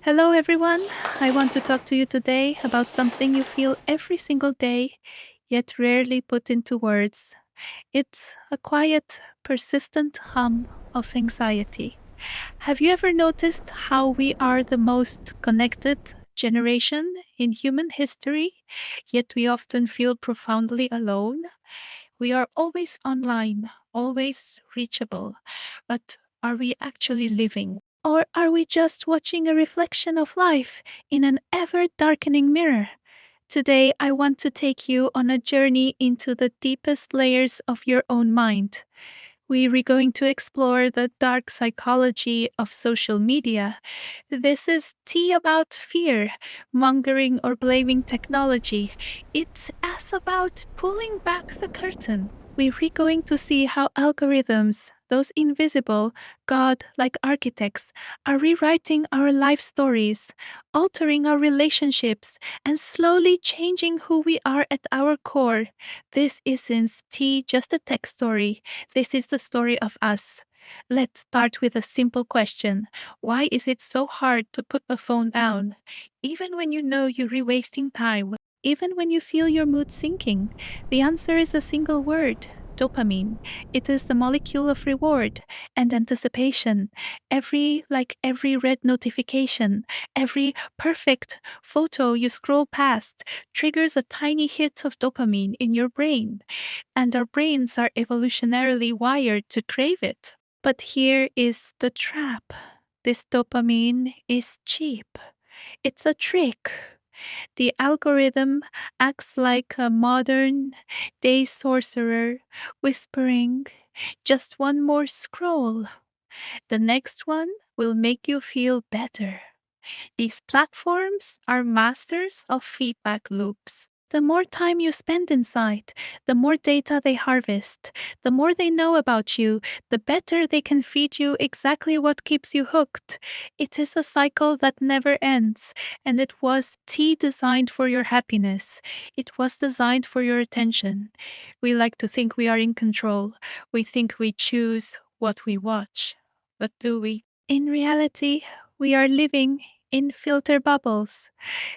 Hello, everyone. I want to talk to you today about something you feel every single day, yet rarely put into words. It's a quiet, persistent hum of anxiety. Have you ever noticed how we are the most connected generation in human history, yet we often feel profoundly alone? We are always online, always reachable, but are we actually living? Or are we just watching a reflection of life in an ever darkening mirror? Today, I want to take you on a journey into the deepest layers of your own mind. We're going to explore the dark psychology of social media. This is tea about fear, mongering, or blaming technology. It's as about pulling back the curtain. We're going to see how algorithms, those invisible, God like architects, are rewriting our life stories, altering our relationships, and slowly changing who we are at our core. This isn't tea just a tech story. This is the story of us. Let's start with a simple question. Why is it so hard to put the phone down? Even when you know you're wasting time, even when you feel your mood sinking, the answer is a single word. Dopamine. It is the molecule of reward and anticipation. Every red notification, every perfect photo you scroll past triggers a tiny hit of dopamine in your brain, and our brains are evolutionarily wired to crave it. But here is the trap. This dopamine is cheap. It's a trick. The algorithm acts like a modern day sorcerer, whispering, just one more scroll. The next one will make you feel better. These platforms are masters of feedback loops. The more time you spend inside, the more data they harvest. The more they know about you, the better they can feed you exactly what keeps you hooked. It is a cycle that never ends, and it was designed for your happiness. It was designed for your attention. We like to think we are in control. We think we choose what we watch. But do we? In reality, we are living in filter bubbles.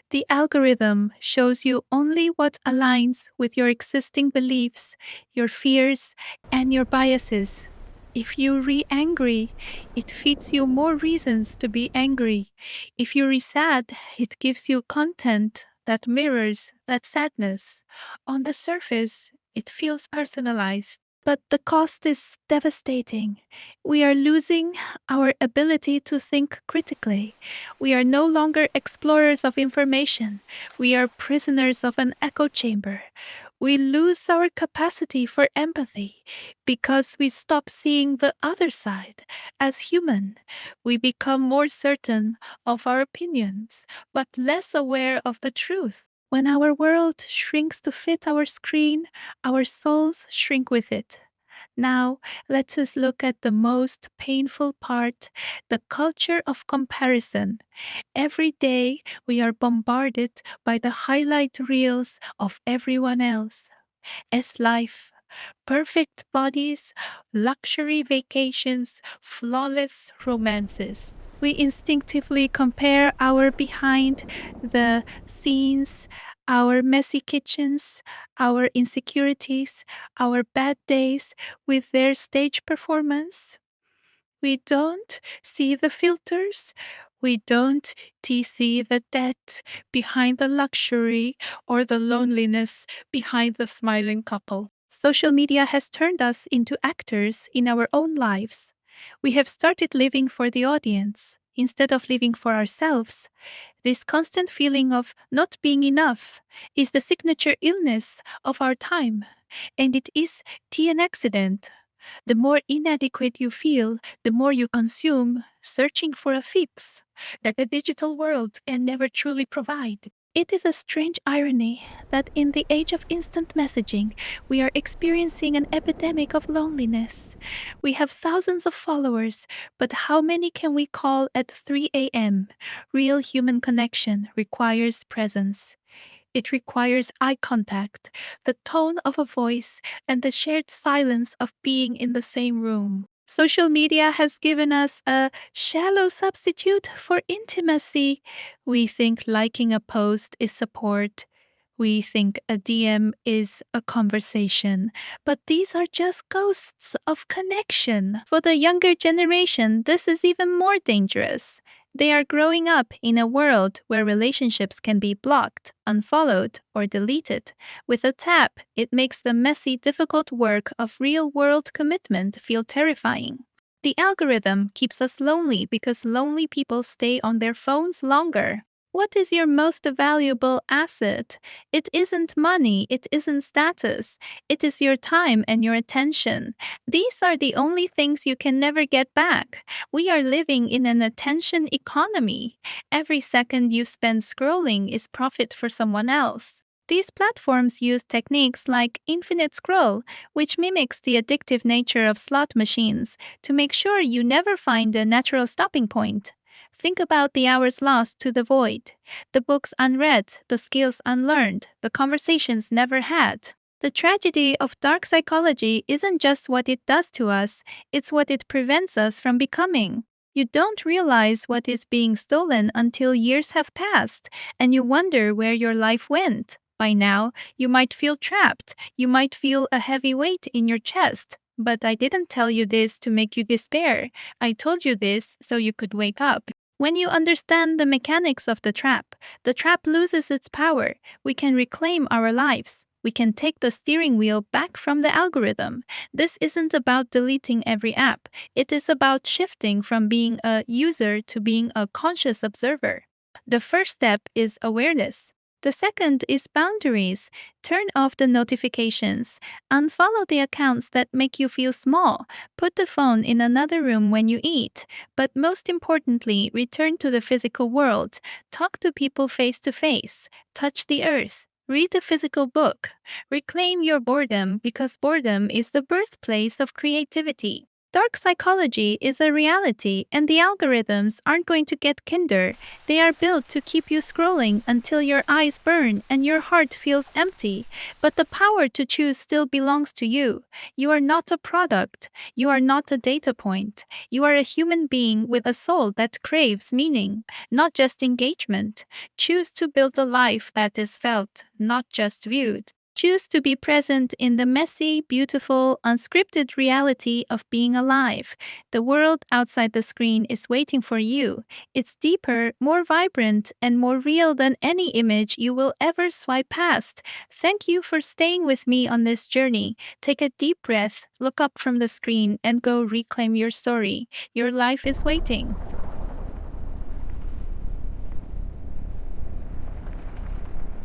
The algorithm shows you only what aligns with your existing beliefs, your fears, and your biases. If you re angry, it feeds you more reasons to be angry. If you re sad, it gives you content that mirrors that sadness. On the surface, it feels personalized. But the cost is devastating. We are losing our ability to think critically. We are no longer explorers of information. We are prisoners of an echo chamber. We lose our capacity for empathy because we stop seeing the other side as human. We become more certain of our opinions, but less aware of the truth. When our world shrinks to fit our screen, our souls shrink with it. Now, let us look at the most painful part, the culture of comparison. Every day, we are bombarded by the highlight reels of everyone else. As life, perfect bodies, luxury vacations, flawless romances. We instinctively compare our behind the scenes, our messy kitchens, our insecurities, our bad days with their stage performance. We don't see the filters. We don't see the debt behind the luxury or the loneliness behind the smiling couple. Social media has turned us into actors in our own lives. We have started living for the audience instead of living for ourselves. This constant feeling of not being enough is the signature illness of our time, and it is an accident. The more inadequate you feel, the more you consume, searching for a fix that the digital world can never truly provide. It is a strange irony that in the age of instant messaging, we are experiencing an epidemic of loneliness. We have thousands of followers, but how many can we call at 3 a.m.? Real human connection requires presence. It requires eye contact, the tone of a voice, and the shared silence of being in the same room. Social media has given us a shallow substitute for intimacy. We think liking a post is support. We think a DM is a conversation, but these are just ghosts of connection. For the younger generation, this is even more dangerous. They are growing up in a world where relationships can be blocked, unfollowed, or deleted. With a tap, it makes the messy, difficult work of real world commitment feel terrifying. The algorithm keeps us lonely because lonely people stay on their phones longer. What is your most valuable asset? It isn't money, it isn't status. It is your time and your attention. These are the only things you can never get back. We are living in an attention economy. Every second you spend scrolling is profit for someone else. These platforms use techniques like infinite scroll, which mimics the addictive nature of slot machines, to make sure you never find a natural stopping point. Think about the hours lost to the void, the books unread, the skills unlearned, the conversations never had. The tragedy of dark psychology isn't just what it does to us, it's what it prevents us from becoming. You don't realize what is being stolen until years have passed, and you wonder where your life went. By now, you might feel trapped. You might feel a heavy weight in your chest. But I didn't tell you this to make you despair. I told you this so you could wake up. When you understand the mechanics of the trap loses its power. We can reclaim our lives. We can take the steering wheel back from the algorithm. This isn't about deleting every app. It is about shifting from being a user to being a conscious observer. The first step is awareness. The second is boundaries. Turn off the notifications. Unfollow the accounts that make you feel small. Put the phone in another room when you eat. But most importantly, return to the physical world. Talk to people face to face. Touch the earth. Read a physical book. Reclaim your boredom because boredom is the birthplace of creativity. Dark psychology is a reality, and the algorithms aren't going to get kinder. They are built to keep you scrolling until your eyes burn and your heart feels empty. But the power to choose still belongs to you. You are not a product. You are not a data point. You are a human being with a soul that craves meaning, not just engagement. Choose to build a life that is felt, not just viewed. Choose to be present in the messy, beautiful, unscripted reality of being alive. The world outside the screen is waiting for you. It's deeper, more vibrant, and more real than any image you will ever swipe past. Thank you for staying with me on this journey. Take a deep breath, look up from the screen, and go reclaim your story. Your life is waiting.